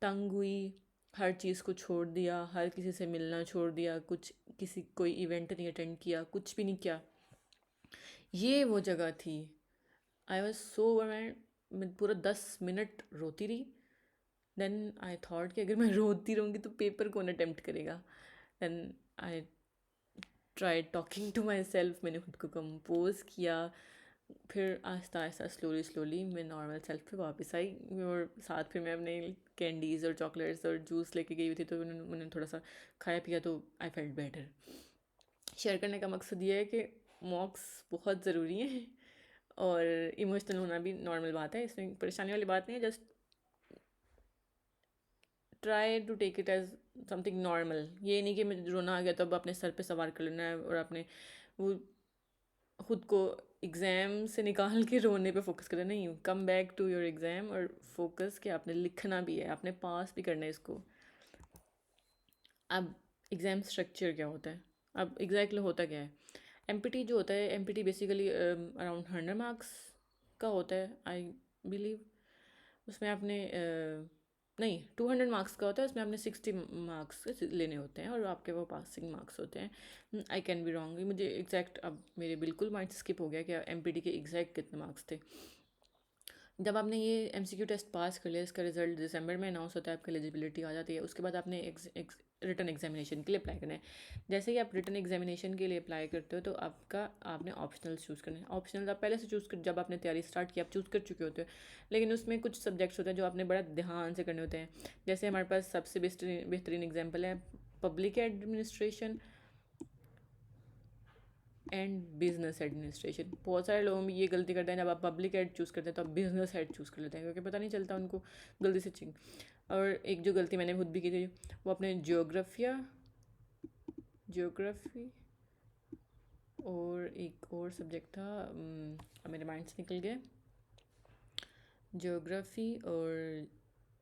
Speaker 1: तंग हुई, हर चीज़ को छोड़ दिया, हर किसी से मिलना छोड़ दिया, कुछ किसी कोई इवेंट नहीं अटेंड किया, कुछ भी नहीं किया। ये वो जगह थी। आई वॉज सो ओवरवेल्म्ड, मैं पूरा 10 मिनट रोती रही। देन आई थॉट कि अगर मैं रोती रहूँगी तो पेपर कौन अटेम्प्ट करेगा। Then I try talking to myself, मैंने खुद को कंपोज किया। फिर आहिस्ता आहिस्ता स्लोली स्लोली मैं नॉर्मल सेल्फ पे वापस आई, और साथ फिर मैं अपने कैंडीज़ और चॉकलेट्स और जूस लेके गई हुई थी, तो मैंने थोड़ा सा खाया पिया, तो आई फेल्ट बेटर। शेयर करने का मकसद ये है कि मॉक्स बहुत ज़रूरी है, और इमोशनल होना भी नॉर्मल बात है, इसमें परेशानी वाली बात नहीं है। Just try to take it as something normal. ये नहीं कि मुझे रोना आ गया तो अब अपने सर पे सवार कर लेना है और अपने वो खुद को एग्ज़ाम से निकाल के रोने पे फोकस करें। नहीं, come back to your exam और फोकस कि आपने लिखना भी है, आपने पास भी करना है इसको। अब एग्ज़ाम स्ट्रक्चर क्या होता है? अब एग्जैक्टली होता क्या है? MPT जो होता है, MPT बेसिकली अराउंड 100 मार्क्स का होता है, आई बिलीव। उसमें आपने नहीं, 200 मार्क्स का होता है, उसमें आपने 60 मार्क्स लेने होते हैं और आपके वो पासिंग मार्क्स होते हैं। आई कैन बी रॉन्ग, मुझे एग्जैक्ट अब मेरे बिल्कुल माइंड स्किप हो गया कि MPT के एग्जैक्ट कितने मार्क्स थे। जब आपने ये MCQ टेस्ट पास कर लिया, इसका रिजल्ट दिसंबर में अनाउंस होता है, आपकी एलिजिबिलिटी आ जाती है, उसके बाद आपने रिटर्न एग्जामिनेशन के लिए अप्लाई करना है। जैसे ही आप रिटर्न एग्जामिनेशन के लिए अप्लाई करते हो तो आपने ऑप्शनल्स चूज़ करना है। ऑप्शनल आप पहले से चूज़ कर, जब आपने तैयारी स्टार्ट की आप चूज़ कर चुके होते हो, लेकिन उसमें कुछ सब्जेक्ट्स होते हैं जो आपने बड़ा ध्यान से करने होते हैं। जैसे हमारे पास सबसे बेहतरीन एग्जाम्पल है public administration and business administration. बहुत सारे लोगों में ये गलती करते हैं, जब आप पब्लिक एड चूज़ करते हैं तो आप बिजनेस एड चूज़ कर लेते हैं, क्योंकि पता नहीं चलता उनको गलती से चिंग। और एक जो गलती मैंने खुद भी की थी, वो अपने जियोग्राफी और एक और सब्जेक्ट था, अब मेरे माइंड से निकल गया, जियोग्राफी और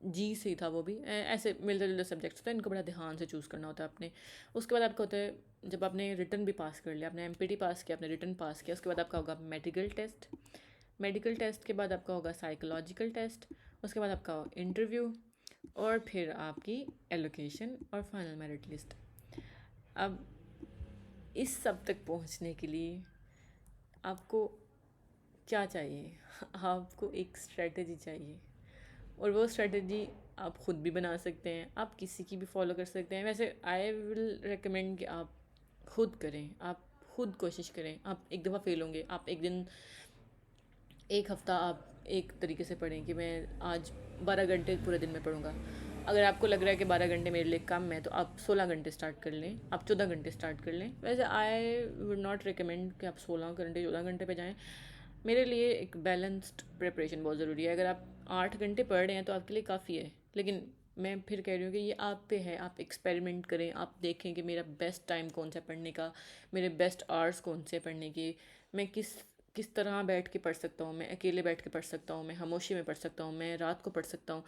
Speaker 1: जी से ही था वो भी। ऐसे मिलते जुलते सब्जेक्ट्स होते हैं, इनको बड़ा ध्यान से चूज़ करना होता है आपने। उसके बाद आपका होता है, जब आपने रिटर्न भी पास कर लिया, आपने MPT पास किया, आपने रिटर्न पास किया, उसके बाद आपका होगा मेडिकल टेस्ट। मेडिकल टेस्ट के बाद आपका होगा साइकोलॉजिकल टेस्ट, उसके बाद आपका इंटरव्यू, और फिर आपकी एलोकेशन और फाइनल मेरिट लिस्ट। अब इस सब तक पहुंचने के लिए आपको क्या चाहिए? आपको एक स्ट्रेटजी चाहिए, और वो स्ट्रेटजी आप ख़ुद भी बना सकते हैं, आप किसी की भी फॉलो कर सकते हैं। वैसे आई विल रिकमेंड कि आप खुद करें, आप खुद कोशिश करें। आप एक दफ़ा फेल होंगे, आप एक दिन, एक हफ़्ता आप एक तरीके से पढ़ें कि मैं आज 12 घंटे पूरे दिन में पढ़ूंगा। अगर आपको लग रहा है कि 12 घंटे मेरे लिए कम है तो आप 16 घंटे स्टार्ट कर लें, आप 14 घंटे स्टार्ट कर लें। वैसे आई वुड नॉट रिकमेंड कि आप 16 घंटे 14 घंटे पे जाएं। मेरे लिए एक बैलेंस्ड प्रिपरेशन बहुत ज़रूरी है। अगर आप 8 घंटे पढ़ रहे हैं तो आपके लिए काफ़ी है, लेकिन मैं फिर कह रही हूँ कि ये आप पे है, आप एक्सपेरिमेंट करें, आप देखें कि मेरा बेस्ट टाइम कौन सा पढ़ने का, मेरे बेस्ट आवर्स कौन से पढ़ने की, मैं किस किस तरह बैठ के पढ़ सकता हूँ। मैं अकेले बैठ के पढ़ सकता हूँ, मैं खामोशी में पढ़ सकता हूँ, मैं रात को पढ़ सकता हूँ।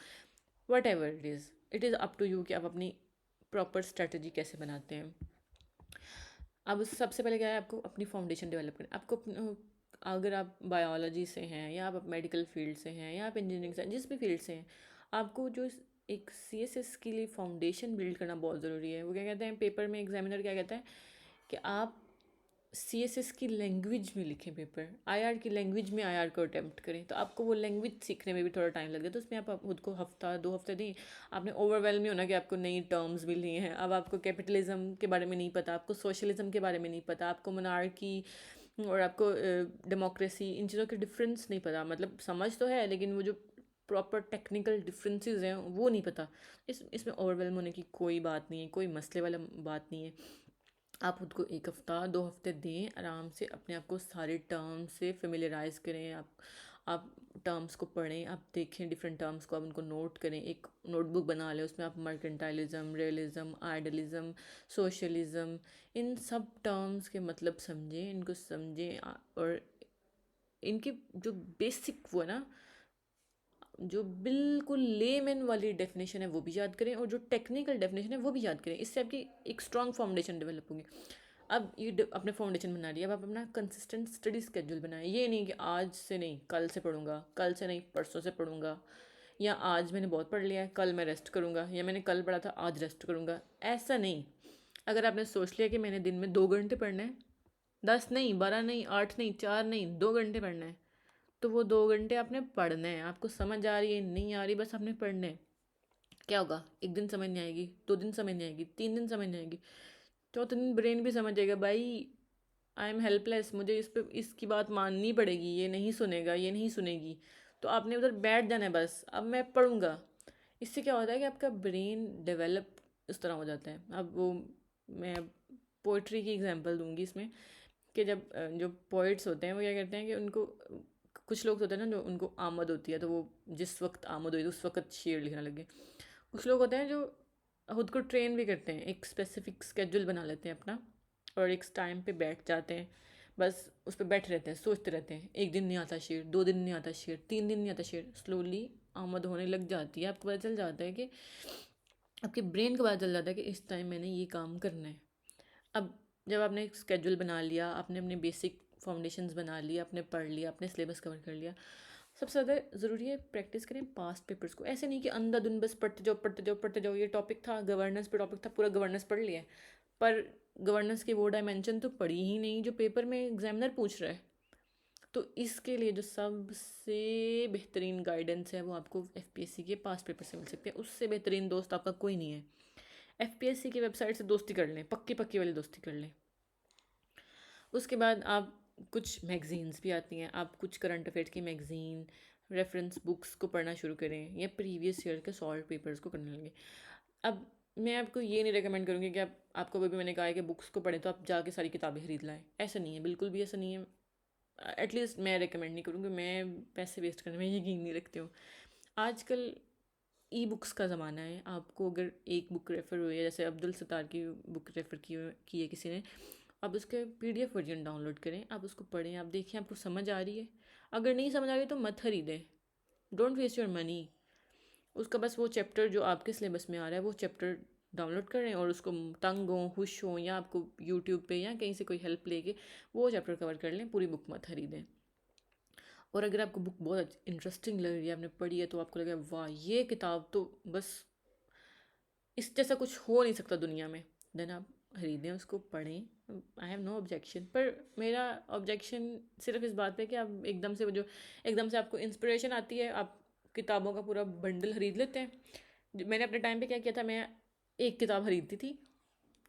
Speaker 1: Whatever it is up to you कि आप अपनी प्रॉपर स्ट्रेटजी कैसे बनाते हैं। अब सबसे पहले क्या है, आपको अपनी फाउंडेशन डेवलप करनी। आपको अगर आप बायोलॉजी से हैं, या आप मेडिकल फील्ड से हैं, या आप इंजीनियरिंग से, जिस भी फील्ड से हैं, आपको जो एक CSS के लिए फाउंडेशन बिल्ड करना बहुत ज़रूरी है। वो क्या कहते हैं पेपर में, एग्जामिनर क्या कहता है कि आप CSS की लैंग्वेज में लिखें पेपर, IR की लैंग्वेज में IR को अटेम्प्ट करें, तो आपको वो लैंग्वेज सीखने में भी थोड़ा टाइम लगेगा। तो उसमें आप खुद को हफ्ता 2 हफ्ते दें। आपने ओवरवेलम नहीं होना कि आपको नई टर्म्स मिल रही हैं। अब आपको कैपिटलिज्म के बारे में नहीं पता, आपको सोशलिज्म के बारे में नहीं पता, आपको मोनार्की और आपको डेमोक्रेसी, इन चीज़ों के डिफरेंस नहीं पता। मतलब समझ तो है, लेकिन वो जो प्रॉपर टेक्निकल डिफरेंसेस हैं वो नहीं पता। इसमें ओवरवेलम होने की कोई बात नहीं है, कोई मसले वाला बात नहीं है। आप खुद को 1 हफ्ता 2 हफ्ते दें, आराम से अपने आप को सारे टर्म्स से फेमिलियराइज करें। आप टर्म्स को पढ़ें, आप देखें डिफरेंट टर्म्स को, आप उनको नोट करें, एक नोटबुक बना लें। उसमें आप मर्केंटाइलिज्म, रियलिज्म, आइडलिज्म, सोशलिज्म, इन सब टर्म्स के मतलब समझें, इनको समझें। और इनकी जो बेसिक वो है ना, जो बिल्कुल लेमैन वाली डेफिनेशन है वो भी याद करें, और जो टेक्निकल डेफिनेशन है वो भी याद करें। इससे आपकी एक स्ट्रॉन्ग फाउंडेशन डेवलप होगी। अब ये अपने फाउंडेशन बना लिया, अब आप अपना कंसिस्टेंट स्टडी स्केड्यूल बनाएं। ये नहीं कि आज से नहीं कल से पढ़ूंगा, कल से नहीं परसों से पढ़ूंगा, या आज मैंने बहुत पढ़ लिया है कल मैं रेस्ट करूंगा, या मैंने कल पढ़ा था आज रेस्ट करूंगा। ऐसा नहीं। अगर आपने सोच लिया कि मैंने दिन में 2 घंटे पढ़ना है, 10 नहीं, 12 नहीं, 8 नहीं, 4 नहीं, 2 घंटे पढ़ना है, तो वो 2 घंटे आपने पढ़ना है। आपको समझ आ रही है नहीं आ रही, बस आपने पढ़ना है। क्या होगा, एक दिन समझ नहीं आएगी, 2 दिन समझ नहीं आएगी, 3 दिन समझ नहीं आएगी, चौथे दिन ब्रेन भी समझ जाएगा भाई आई एम हेल्पलेस, मुझे इस पे इसकी बात माननी पड़ेगी, ये नहीं सुनेगा, ये नहीं सुनेगी। तो आपने उधर बैठ जाना है, बस अब मैं पढ़ूंगा। इससे क्या होता है कि आपका ब्रेन डेवलप इस तरह हो जाता है। अब वो मैं पोइट्री की एग्जांपल दूंगी इसमें, कि जब जो पोइट्स होते हैं वो क्या करते हैं कि उनको, कुछ लोग होते हैं ना जो उनको आमद होती है, तो वो जिस वक्त आमद हुई तो उस वक्त शेर लिखने लगे। कुछ लोग होते हैं जो खुद को ट्रेन भी करते हैं, एक स्पेसिफिक स्केड्यूल बना लेते हैं अपना, और एक टाइम पे बैठ जाते हैं, बस उस पर बैठे रहते हैं, सोचते रहते हैं। एक दिन नहीं आता शेर, 2 दिन नहीं आता शेर, 3 दिन नहीं आता शेर, स्लोली आमद होने लग जाती है। आपको पता चल जाता है कि आपके ब्रेन को पता चल जाता है कि इस टाइम मैंने ये काम करना है। अब जब आपने एक स्केड्यूल बना लिया, आपने अपने बेसिक फाउंडेशंस बना लिया, आपने पढ़ लिया, आपने सिलेबस कवर कर लिया, सबसे ज़्यादा ज़रूरी है प्रैक्टिस करें पास्ट पेपर्स को। ऐसे नहीं कि अंधाधुन बस पढ़ते जाओ पढ़ते जाओ पढ़ते जाओ। ये टॉपिक था गवर्नेंस पे, टॉपिक था पूरा गवर्नेंस पढ़ लिया है, पर गवर्नेंस की वो डायमेंशन तो पढ़ी ही नहीं जो पेपर में एग्जामिनर पूछ रहा है। तो इसके लिए जो सबसे बेहतरीन गाइडेंस है वो आपको FPSC के पास्ट पेपर से मिल सकते हैं। उससे बेहतरीन दोस्त आपका कोई नहीं है। FPSC की वेबसाइट से दोस्ती कर लें, पक्की पक्की वाली दोस्ती कर लें। उसके बाद आप, कुछ मैगज़ीन्स भी आती हैं, आप कुछ करंट अफेयर्स की मैगज़ीन, रेफरेंस बुक्स को पढ़ना शुरू करें, या प्रीवियस ईयर के सॉल्व पेपर्स को करने लगे। अब मैं आपको ये नहीं रिकमेंड करूँगी कि आपको अभी मैंने कहा है कि बुक्स को पढ़ें तो आप जाके सारी किताबें खरीद लाएं। ऐसा नहीं है, बिल्कुल भी ऐसा नहीं है। एटलीस्ट मैं रिकमेंड नहीं करूँगी, मैं पैसे वेस्ट करने में यकीन नहीं रखती हूँ। आजकल बुक्स का ज़माना है। आपको अगर एक बुक रेफ़र हुई है, जैसे अब्दुल सत्तार की बुक रेफ़र की है किसी ने, आप उसके PDF वर्जन डाउनलोड करें, आप उसको पढ़ें, आप देखें आपको समझ आ रही है। अगर नहीं समझ आ रही तो मत खरीदें, डोंट वेस्ट योर मनी। उसका बस वो चैप्टर जो आपके सिलेबस में आ रहा है वो चैप्टर डाउनलोड करें, और उसको तंग हो, खुश हो, या आपको यूट्यूब पे या कहीं से कोई हेल्प लेके वो चैप्टर कवर कर लें, पूरी बुक मत खरीदें। और अगर आपको बुक बहुत इंटरेस्टिंग लग रही है, आपने पढ़ी है, तो आपको लगे वाह ये किताब तो बस इस जैसा कुछ हो नहीं सकता दुनिया में, देन आप खरीदें, उसको पढ़ें। I have no objection. पर मेरा ऑब्जेक्शन सिर्फ इस बात पे कि आप एकदम से, वो जो एकदम से आपको इंस्पिरेशन आती है, आप किताबों का पूरा बंडल खरीद लेते हैं। मैंने अपने टाइम पे क्या किया था, मैं एक किताब खरीदती थी,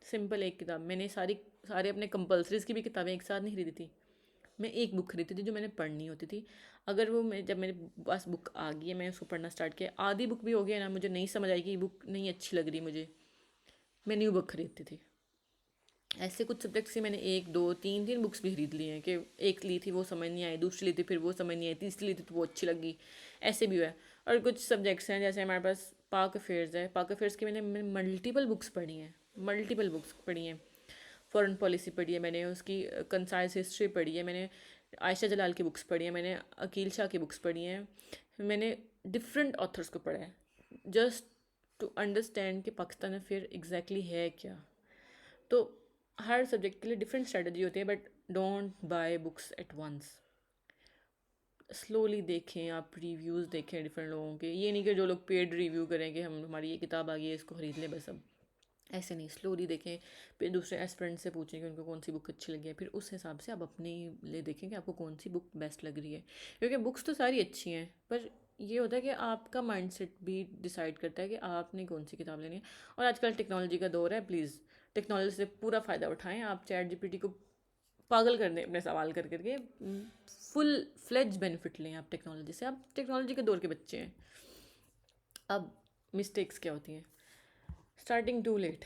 Speaker 1: सिंपल एक किताब। मैंने सारे अपने कंपल्सरीज की भी किताबें एक साथ नहीं खरीदी थी। मैं एक बुक खरीदती थी जो मैंने पढ़नी होती थी। अगर वो जब मेरे पास बुक आ गई है, मैं उसको पढ़ना स्टार्ट किया, आधी बुक भी हो गया ना, मुझे नहीं समझ आएगी, बुक नहीं अच्छी लग रही मुझे, मैं न्यू बुक खरीदती थी। ऐसे कुछ सब्जेक्ट्स की मैंने 1 2 3 3 बुक्स भी खरीद ली हैं, कि एक ली थी वो समझ नहीं आई, दूसरी ली थी फिर वो समझ नहीं आई, तीसरी ली थी तो वो अच्छी लगी। ऐसे भी हुआ है। और कुछ सब्जेक्ट्स हैं, जैसे हमारे पास पाक अफेयर्स है, पाक अफेयर्स की मैंने मल्टीपल बुक्स पढ़ी हैं, मल्टीपल बुक्स पढ़ी हैं। फॉरेन पॉलिसी पढ़ी है मैंने, उसकी कंसाइज हिस्ट्री पढ़ी है मैंने, आयशा जलाल की बुक्स पढ़ी है मैंने, अकील शाह की बुक्स पढ़ी हैं मैंने, डिफरेंट ऑथर्स को पढ़ा है, जस्ट टू अंडरस्टैंड कि पाकिस्तान अफेयर एग्जैक्टली है क्या। तो हर सब्जेक्ट के लिए डिफरेंट स्ट्रेटजी होती है, but don't buy books at once. Slowly देखें, आप रिव्यूज़ देखें डिफरेंट लोगों के। ये नहीं कि जो लोग पेड रिव्यू करें कि हमारी ये किताब आ गई है इसको खरीद लें बस। अब ऐसे नहीं, स्लोली देखें, फिर दूसरे एस्पिरेंट से पूछें कि उनको कौन सी बुक अच्छी लगी है, फिर उस हिसाब से आप अपने लिए देखें कि आपको कौन सी बुक बेस्ट लग रही है। क्योंकि बुक्स तो सारी अच्छी हैं, पर ये होता है कि आपका माइंडसेट भी डिसाइड करता है कि आपने कौन सी किताब लेनी है। और आजकल टेक्नोलॉजी का दौर है, प्लीज़ टेक्नोलॉजी से पूरा फ़ायदा उठाएं। आप चैट जीपीटी को पागल कर दें अपने सवाल कर करके, फुल फ्लेज बेनिफिट लें आप टेक्नोलॉजी से। आप टेक्नोलॉजी के दौर के बच्चे हैं। अब मिस्टेक्स क्या होती हैं? Starting too late.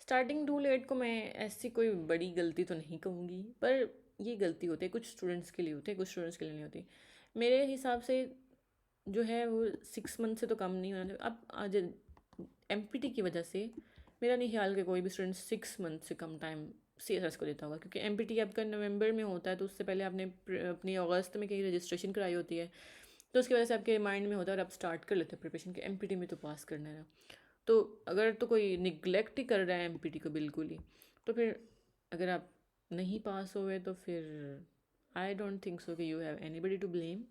Speaker 1: Starting too late को मैं ऐसी कोई बड़ी गलती तो नहीं कहूँगी, पर ये गलती होती है, कुछ स्टूडेंट्स के लिए होती है, कुछ स्टूडेंट्स के लिए नहीं होती। मेरे हिसाब से जो है वो 6 मंथ से तो कम नहीं होना। अब आज की वजह से मेरा नहीं ख्याल कि कोई भी स्टूडेंट 6 मंथ से कम टाइम CSS को देता होगा, क्योंकि आपका नवंबर में होता है, तो उससे पहले आपने अपनी अगस्त में कहीं रजिस्ट्रेशन कराई होती है, तो उसकी वजह से आपके माइंड में होता है और आप स्टार्ट कर लेते हैं प्रिपरेशन कि में तो पास करना है ना। तो अगर तो कोई निगलेक्ट ही कर रहा है को बिल्कुल ही, तो फिर अगर आप नहीं पास हुए तो फिर आई डोंट थिंक सो कि you have anybody to blame.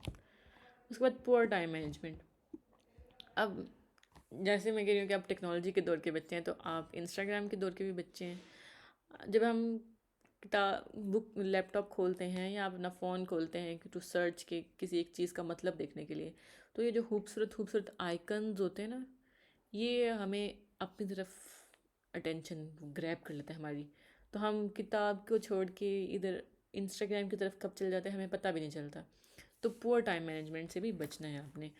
Speaker 1: उसके बाद पुअर टाइम मैनेजमेंट। अब जैसे मैं कह रही हूँ कि आप टेक्नोलॉजी के दौर के बच्चे हैं, तो आप इंस्टाग्राम के दौर के भी बच्चे हैं। जब हम किताब बुक लैपटॉप खोलते हैं या अपना फ़ोन खोलते हैं टू सर्च के किसी एक चीज़ का मतलब देखने के लिए, तो ये जो खूबसूरत खूबसूरत आइकन्स होते हैं ना, ये हमें अपनी तरफ अटेंशन ग्रैब कर लेता है हमारी। तो हम किताब को छोड़ के इधर इंस्टाग्राम की तरफ कब चले जाते हैं हमें पता भी नहीं चलता। तो पुअर टाइम मैनेजमेंट से भी बचना है आपने।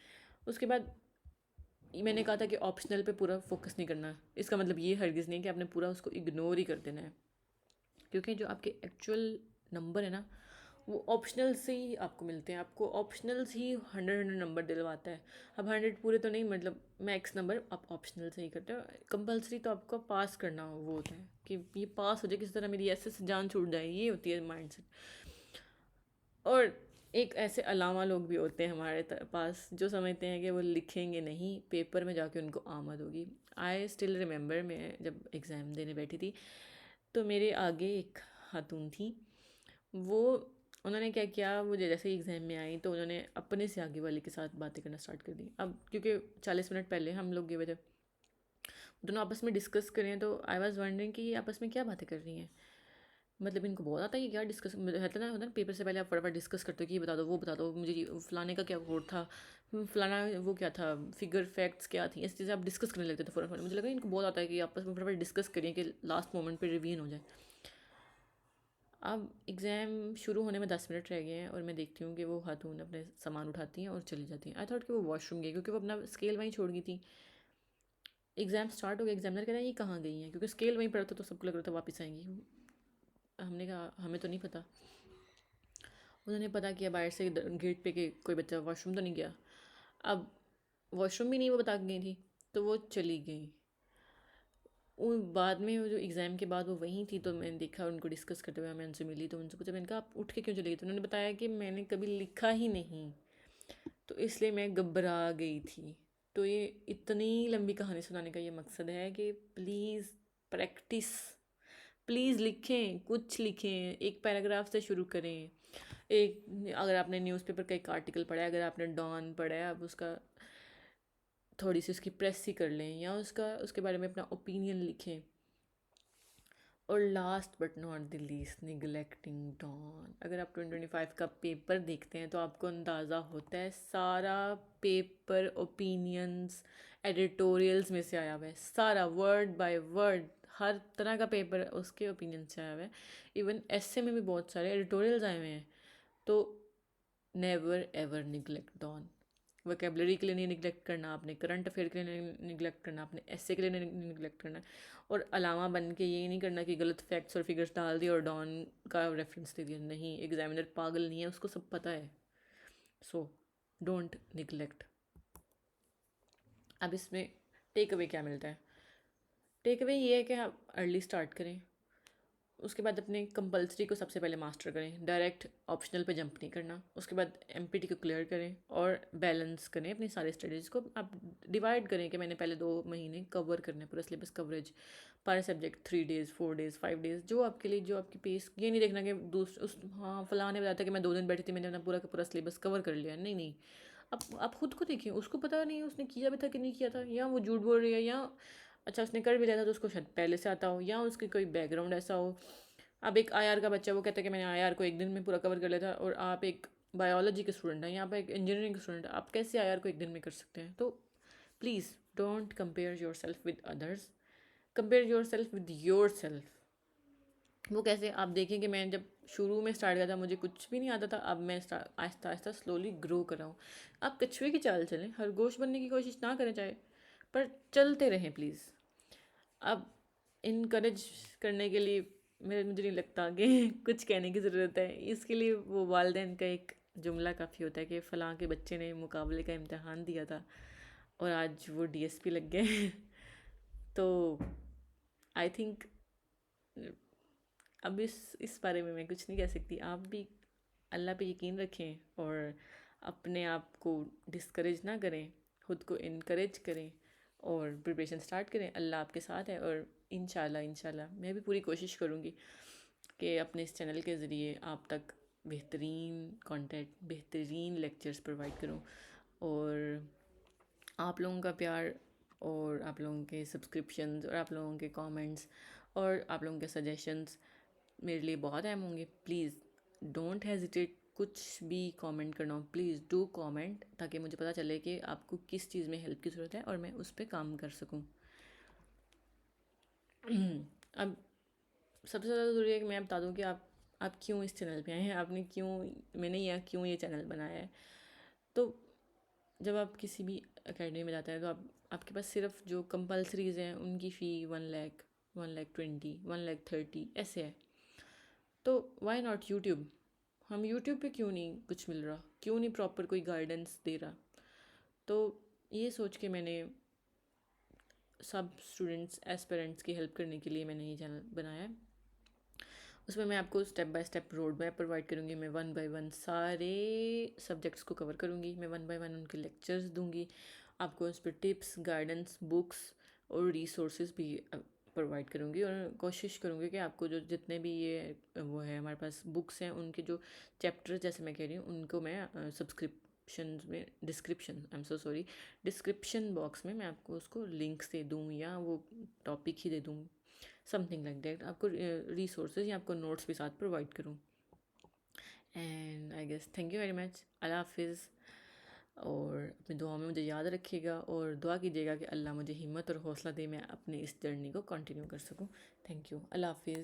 Speaker 1: उसके बाद मैंने कहा था कि ऑप्शनल पे पूरा फोकस नहीं करना। इसका मतलब ये हरगिज़ नहीं कि आपने पूरा उसको इग्नोर ही कर देना है, क्योंकि जो आपके एक्चुअल नंबर है ना, वो ऑप्शनल से ही आपको मिलते हैं। आपको ऑप्शनल ही 100 नंबर दिलवाता है। अब 100 पूरे तो नहीं, मतलब मैक्स नंबर आप ऑप्शनल से ही करते हो। कंपलसरी तो आपको पास करना हो, वो होता है कि ये पास हो जाए, किसी तरह मेरी ऐसे से जान छूट जाए, ये होती है माइंड। और एक ऐसे अलावा लोग भी होते हैं हमारे पास जो समझते हैं कि वो लिखेंगे नहीं, पेपर में जाके उनको आमद होगी। आई स्टिल रिमेंबर, मैं जब एग्ज़ाम देने बैठी थी तो मेरे आगे एक खातून थी। वो उन्होंने क्या किया, वो जैसे ही एग्ज़ाम में आई तो उन्होंने अपने से आगे वाले के साथ बातें करना स्टार्ट कर दी। अब क्योंकि 40 मिनट पहले हम लोग गए हुए थे, दोनों आपस में डिस्कस करें, तो आई वॉज वंडरिंग कि ये आपस में क्या बातें कर रही हैं। मतलब इनको बहुत आता है कि क्या डिस्कस होता है ना पेपर से पहले आप फटाफट डिस्कस करते हो कि ये बता दो, वो बता दो, मुझे फलाने का क्या कोड था, फलाना वो क्या था, फिगर फैक्ट्स क्या थी, ऐसी चीज़ें आप डिस्कस करने लगते थे फटाफट। मुझे लगा इनको बहुत आता है कि आपस में फटाफट डिस्कस करिए कि लास्ट मोमेंट पे रिवीजन हो जाए। अब एग्ज़ाम शुरू होने में 10 मिनट रह गए हैं और मैं देखती हूँ कि वो खातून अपने सामान उठाती हैं और चली जाती हैं। आई थॉट कि वो वॉशरूम गई, क्योंकि वो अपना स्केल वहीं छोड़ गई थी। एग्ज़ाम स्टार्ट हो गया, एग्जामिनर कह रहा है ये कहाँ गई हैं, क्योंकि स्केल वहीं पड़ा था तो सबको लग रहा था वापस आएंगी। हमने कहा हमें तो नहीं पता। उन्होंने पता किया बाहर से गेट पे कि कोई बच्चा वॉशरूम तो नहीं गया। अब वॉशरूम भी नहीं वो बता के गई थी, तो वो चली गई। उन बाद में वो जो एग्ज़ाम के बाद वो वहीं थी, तो मैंने देखा उनको डिस्कस करते हुए, मैं उनसे मिली तो उनसे पूछा, मैंने कहा आप उठ के क्यों चली गई? तो उन्होंने बताया कि मैंने कभी लिखा ही नहीं, तो इसलिए मैं घबरा गई थी। तो ये इतनी लंबी कहानी सुनाने का ये मकसद है कि प्लीज़ प्रैक्टिस, प्लीज़ लिखें, कुछ लिखें, एक पैराग्राफ से शुरू करें। एक अगर आपने न्यूज़पेपर का एक आर्टिकल पढ़ा है, अगर आपने डॉन पढ़ा है, आप उसका थोड़ी सी उसकी प्रेस ही कर लें या उसके बारे में अपना ओपिनियन लिखें। और last but not the least, neglecting Dawn. अगर आप 2025 का पेपर देखते हैं तो आपको अंदाज़ा होता है सारा पेपर ओपिनियंस एडिटोरियल्स में से आया हुआ है, सारा वर्ड बाय वर्ड, हर तरह का पेपर उसके ओपिनियन से आया हुआ है। इवन ऐसे में भी बहुत सारे एडिटोरियल्स आए हुए हैं। तो never ever neglect Dawn. Vocabulary के लिए नहीं निगलेक्ट करना आपने, करंट अफेयर के लिए नहीं निगलेक्ट करना आपने, ऐसे के लिए नहीं निगलेक्ट करना। और अलावा बन के ये नहीं करना कि गलत फैक्ट्स और फिगर्स डाल दिए और डॉन का रेफरेंस दे दिया। नहीं, एग्जामिनर पागल नहीं है, उसको सब पता है। So don't neglect. अब इसमें टेक अवे क्या मिलता है? टेक अवे ये है कि आप अर्ली स्टार्ट करें, उसके बाद अपने कंपलसरी को सबसे पहले मास्टर करें, डायरेक्ट ऑप्शनल पे जंप नहीं करना। उसके बाद एमपीटी को क्लियर करें और बैलेंस करें अपनी सारी स्टडीज़ को। आप डिवाइड करें कि मैंने पहले 2 महीने कवर करना है, पूरा सिलेबस कवरेज, पर सब्जेक्ट 3 डेज़ 4 डेज़ 5 डेज़, जो आपके लिए, जो आपकी पेस। ये नहीं देखना कि हाँ फलां ने बताया था कि मैं 2 दिन बैठी थी, मैंने अपना पूरा का पूरा सिलेबस कवर कर लिया। नहीं नहीं, आप खुद को देखिए, उसको पता नहीं है उसने किया भी था कि नहीं किया था, या वो झूठ बोल रही है, या अच्छा उसने कर भी लिया था तो उसको शायद पहले से आता हो, या उसकी कोई बैकग्राउंड ऐसा हो। अब एक आईआर का बच्चा वो कहता है कि मैंने आईआर को एक दिन में पूरा कवर कर लिया था, और आप एक बायोलॉजी के स्टूडेंट हैं, यहाँ पर एक इंजीनियरिंग के स्टूडेंट हैं, आप कैसे आईआर को एक दिन में कर सकते हैं? तो please don't compare your self with others, compare your self with your self. वो कैसे? आप देखें कि मैं जब शुरू में स्टार्ट किया था मुझे कुछ भी नहीं आता था, अब मैं आहिस्ता आहिस्ता स्लोली ग्रो कर रहा हूँ। आप कछुए की चाल चलें, खरगोश बनने की कोशिश ना करें चाहे, पर चलते रहें प्लीज़। अब इनकरेज करने के लिए मुझे नहीं लगता कि कुछ कहने की ज़रूरत है। इसके लिए वो वालिदैन का एक जुमला काफ़ी होता है कि फ़लाँ के बच्चे ने मुकाबले का इम्तहान दिया था और आज वो डीएसपी लग गए। तो आई थिंक अब इस बारे में मैं कुछ नहीं कह सकती। आप भी अल्लाह पे यकीन रखें और अपने आप को डिस्करेज ना करें, खुद को इनकरेज करें और प्रिपरेशन स्टार्ट करें। अल्लाह आपके साथ है, और इंशाल्लाह मैं भी पूरी कोशिश करूँगी कि अपने इस चैनल के ज़रिए आप तक बेहतरीन कंटेंट, बेहतरीन लेक्चर्स प्रोवाइड करूँ। और आप लोगों का प्यार और आप लोगों के सब्सक्रिप्शंस और आप लोगों के कमेंट्स और आप लोगों के सजेशंस मेरे लिए बहुत अहम होंगे। प्लीज़ डोंट हेजिटेट, कुछ भी कमेंट करना हो प्लीज़ डू कमेंट, ताकि मुझे पता चले कि आपको किस चीज़ में हेल्प की ज़रूरत है और मैं उस पर काम कर सकूँ। अब सबसे ज़्यादा ज़रूरी है कि मैं बता दूँ कि आप क्यों इस चैनल पे आए हैं, आपने क्यों, मैंने या क्यों ये चैनल बनाया है। तो जब आप किसी भी एकेडमी में जाते हैं तो आपके पास सिर्फ जो कंपल्सरीज हैं उनकी फ़ी 1 लाख, 1 लाख 20, 1 लाख 30 ऐसे है। तो वाई नॉट यूट्यूब? हम यूट्यूब पे क्यों नहीं कुछ मिल रहा, क्यों नहीं प्रॉपर कोई गाइडेंस दे रहा? तो ये सोच के मैंने सब स्टूडेंट्स एस्पिरेंट्स की हेल्प करने के लिए मैंने ये चैनल बनाया है। उसमें मैं आपको step by step road map provide करूँगी। मैं 1 बाय 1 सारे सब्जेक्ट्स को कवर करूँगी। मैं 1 बाय 1 उनके लेक्चर्स दूँगी आपको। उस पर टिप्स, गाइडेंस, बुक्स और रिसोर्सेज भी प्रोवाइड करूँगी, और कोशिश करूँगी कि आपको जो जितने भी ये वो है हमारे पास बुक्स हैं उनके जो चैप्टर्स जैसे मैं कह रही हूँ उनको मैं सब्सक्रिप्शन में डिस्क्रिप्शन बॉक्स में मैं आपको उसको लिंक्स दे दूँ, या वो टॉपिक ही दे दूँ, समथिंग लाइक दैट। आपको रिसोर्सेज या आपको नोट्स भी साथ प्रोवाइड करूँ। And I guess thank you very much. अल्लाह हाफिज़। और अपनी दुआ में मुझे याद रखिएगा और दुआ कीजिएगा कि अल्लाह मुझे हिम्मत और हौसला दे, मैं अपनी इस जर्नी को कंटिन्यू कर सकूँ। Thank you. अल्लाह हाफिज़।